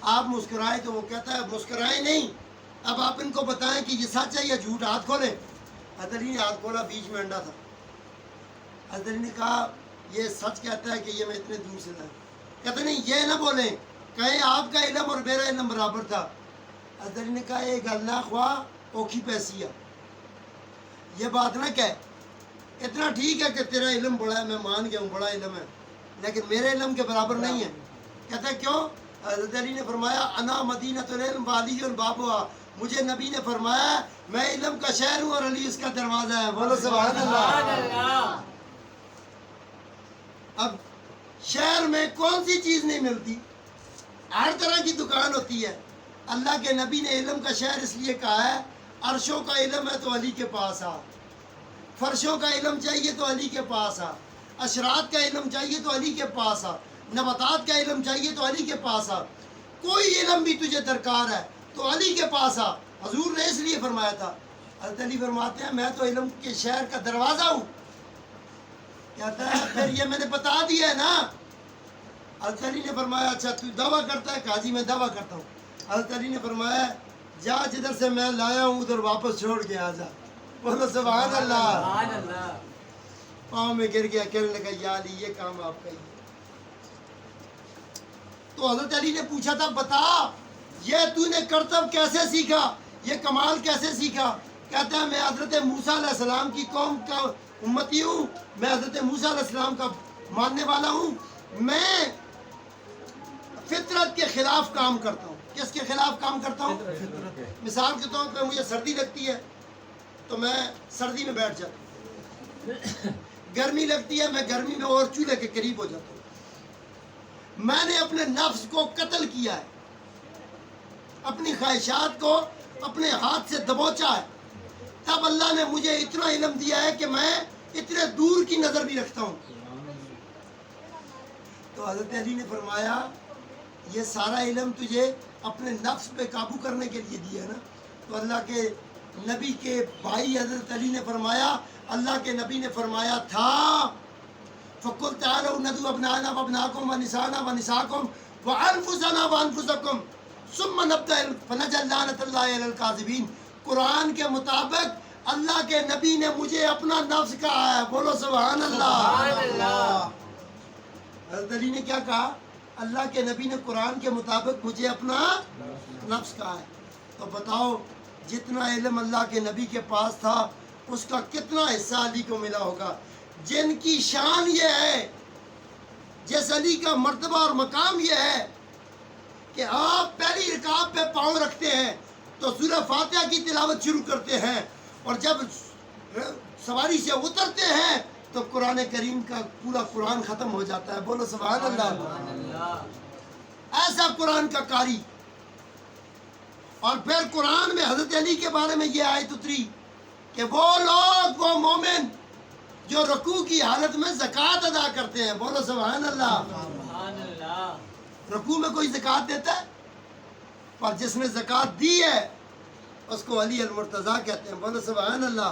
آپ مسکرائے تو وہ کہتا ہے مسکرائے نہیں، اب آپ ان کو بتائیں کہ یہ سچ ہے یا جھوٹ، ہاتھ کھولیں۔ حضرت علی نے ہاتھ کھولا، بیچ میں انڈا تھا۔ حضرت علی نے کہا یہ سچ کہتا ہے کہ یہ میں اتنے دور سے لایا؟ کہتے نہیں یہ نہ بولیں، کہیں آپ کا علم اور میرا علم برابر تھا۔ حضرت علی نے کہا یہ گل نہ خواہ اوکھی پیسی ہے، یہ بات نہ کہہ، اتنا ٹھیک ہے کہ تیرا علم بڑا ہے، میں مان گیا ہوں بڑا علم ہے، لیکن میرے علم کے برابر نہیں ہے۔ کہتا ہے کیوں؟ حضرت علی نے فرمایا انا مدینۃ العلم وعلی بابها، مجھے نبی نے فرمایا میں علم کا شہر ہوں اور علی اس کا دروازہ ہے۔ بولو سبحان اللہ۔ اب شہر میں کون سی چیز نہیں ملتی؟ ہر طرح کی دکان ہوتی ہے۔ اللہ کے نبی نے علم کا شہر اس لیے کہا ہے، عرشوں کا علم ہے تو علی کے پاس آ، فرشوں کا علم چاہیے تو علی کے پاس آ، اشرات کا علم چاہیے تو علی کے پاس آ، نباتات کا علم چاہیے تو علی کے پاس آ، کوئی علم بھی تجھے درکار ہے تو علی کے پاس آ۔ حضور نے اس لیے فرمایا تھا۔ حضرت علی فرماتے ہیں میں تو علم کے شہر کا دروازہ ہوں۔ کہتا ہے پھر یہ میں نے بتا دیا ہے نا۔ حضرت علی نے فرمایا اچھا تو دعویٰ کرتا ہے؟ کہا جی میں دعویٰ کرتا ہوں۔ حضرت علی نے فرمایا جا جدھر سے میں لایا ہوں ادھر واپس چھوڑ کے آ جا۔ بولو سبحان اللہ۔ پاؤں میں گر گیا، کہنے لگا یا علی یہ کام آپ کا ہی ہے۔ تو حضرت علی نے پوچھا تھا بتا یہ تو نے کرتب کیسے سیکھا، یہ کمال کیسے سیکھا؟ کہتا ہے میں حضرت موسیٰ علیہ السلام کی قوم کا امتی ہوں، میں حضرت موسیٰ علیہ السلام کا ماننے والا ہوں، میں فطرت کے خلاف کام کرتا ہوں۔ کس کے خلاف کام کرتا ہوں؟ مثال کے طور پہ مجھے سردی لگتی ہے تو میں سردی میں بیٹھ جاتا ہوں، گرمی لگتی ہے میں گرمی میں اور چولہے کے قریب ہو جاتا ہوں۔ میں نے اپنے نفس کو قتل کیا ہے، اپنی خواہشات کو اپنے ہاتھ سے دبوچا ہے، تب اللہ نے مجھے اتنا علم دیا ہے کہ میں اتنے دور کی نظر بھی رکھتا ہوں۔ تو حضرت علی نے فرمایا یہ سارا علم تجھے اپنے نفس پہ قابو کرنے کے لیے دیا ہے نا۔ تو اللہ کے نبی کے بھائی حضرت علی نے فرمایا، اللہ کے نبی نے فرمایا تھا فَقُلْ تَعَالَوْا نَدْعُو أَبْنَاءَنَا وَأَبْنَاءَكُمْ وَنِسَاءَنَا وَنِسَاءَكُمْ وَأَنفُسَنَا وَأَنفُسَكُمْ ثُمَّ نَبْتَهِلْ فَنَجْعَلْ لَعْنَتَ اللَّهِ عَلَى الْكَاذِبِينَ۔ قرآن کے مطابق اللہ کے نبی نے مجھے اپنا نفس کہا ہے۔ بولو سبحان اللہ۔ حضرت علی نے کیا کہا؟ اللہ کے نبی نے قرآن کے مطابق مجھے اپنا نفس کہا ہے۔ تو بتاؤ جتنا علم اللہ کے نبی کے پاس تھا اس کا کتنا حصہ علی کو ملا ہوگا؟ جن کی شان یہ ہے، جس علی کا مرتبہ اور مقام یہ ہے کہ آپ پہلی رکعت پہ پاؤں رکھتے ہیں تو سورہ فاتحہ کی تلاوت شروع کرتے ہیں، اور جب سواری سے اترتے ہیں تو قرآن کریم کا پورا قرآن ختم ہو جاتا ہے۔ بولو سبحان اللہ۔ ایسا قرآن کا قاری۔ اور پھر قرآن میں حضرت علی کے بارے میں یہ آیت اتری کہ وہ لوگ، وہ مومن جو رکوع کی حالت میں زکوٰۃ ادا کرتے ہیں۔ بولو سبحان اللہ۔ رکوع میں کوئی زکوٰۃ دیتا ہے؟ پر جس نے زکوٰۃ دی ہے اس کو علی المرتضیٰ کہتے ہیں۔ بولو سبحان اللہ۔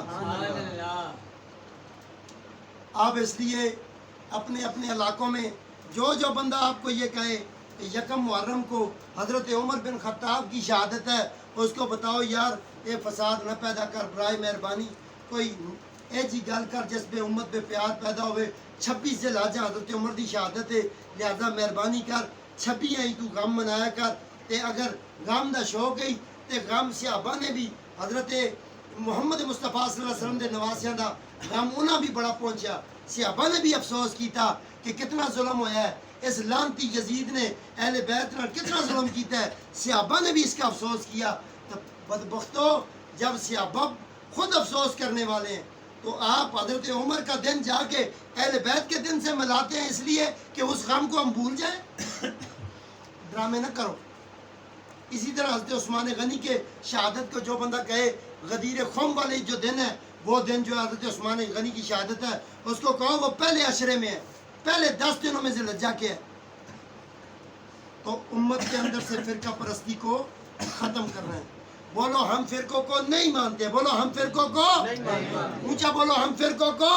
آپ اس لیے اپنے اپنے علاقوں میں جو جو بندہ آپ کو یہ کہے کہ یکم محرم کو حضرت عمر بن خطاب کی شہادت ہے، اس کو بتاؤ یار یہ فساد نہ پیدا کر، برائے مہربانی کوئی ایسی گل کر جس پہ امت پہ پیار پیدا ہوئے۔ 26 ذی الحجہ حضرت عمر دی شہادت ہے، لہذا مہربانی کر 26 آئی تو غم منایا کر، تے اگر غم دا شوق گئی تے غم صحابہ نے بھی حضرت محمد مصطفیٰ صلی اللہ علیہ وسلم دے نواسیاں دا غم انہاں بھی بڑا پہنچا۔ صحابہ نے بھی افسوس کیتا کہ کتنا ظلم ہویا ہے، اس لعنتی یزید نے اہل بیت نے کتنا ظلم کیتا ہے، صحابہ نے بھی اس کا افسوس کیا۔ تو بدبختو جب صحابہ خود افسوس کرنے والے ہیں تو آپ حضرت عمر کا دن جا کے اہل بیت کے دن سے ملاتے ہیں اس لیے کہ اس غم کو ہم بھول جائیں؟ ڈرامے نہ کرو۔ اسی طرح حضرت عثمان غنی کے شہادت کو جو بندہ کہے غدیر خم والے جو دن ہے وہ دن جو حضرت عثمان غنی کی شہادت ہے، اس کو کہو وہ پہلے عشرے میں ہے، پہلے 10 دنوں میں ذی الحجہ کے ہے۔ تو امت کے اندر سے فرقہ پرستی کو ختم کرنا ہے۔ بولو ہم فرقوں کو نہیں مانتے، بولو ہم فرقوں کو اونچا بولو، ہم فرقوں کو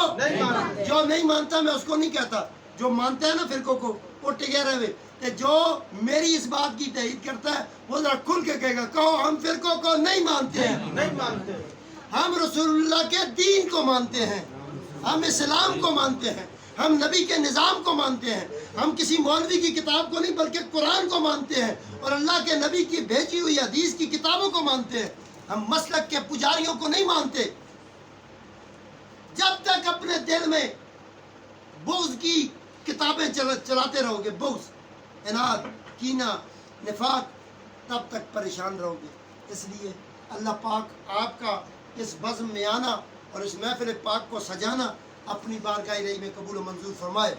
جو نہیں مانتا میں اس کو نہیں کہتا، جو مانتا ہے نا فرقوں کو وہ ٹکے رہے، کہ جو میری اس بات کی تائید کرتا ہے وہ ذرا کھل کے کہے گا کہو ہم فرقوں کو نہیں مانتے ہیں، نہیں مانتے، ہم رسول اللہ کے دین کو مانتے ہیں، ہم اسلام کو مانتے ہیں، ہم نبی کے نظام کو مانتے ہیں، ہم کسی مولوی کی کتاب کو نہیں بلکہ قرآن کو مانتے ہیں اور اللہ کے نبی کی بھیجی ہوئی حدیث کی کتابوں کو مانتے ہیں، ہم مسلک کے پجاریوں کو نہیں مانتے۔ جب تک اپنے دل میں بغض کی کتابیں چلاتے رہو گے، بغض، اناد، کینہ، نفاق، تب تک پریشان رہو گے۔ اس لیے اللہ پاک آپ کا اس بزم میں آنا اور اس محفل پاک کو سجانا اپنی بارگاہ الہی میں قبول و منظور فرمائے۔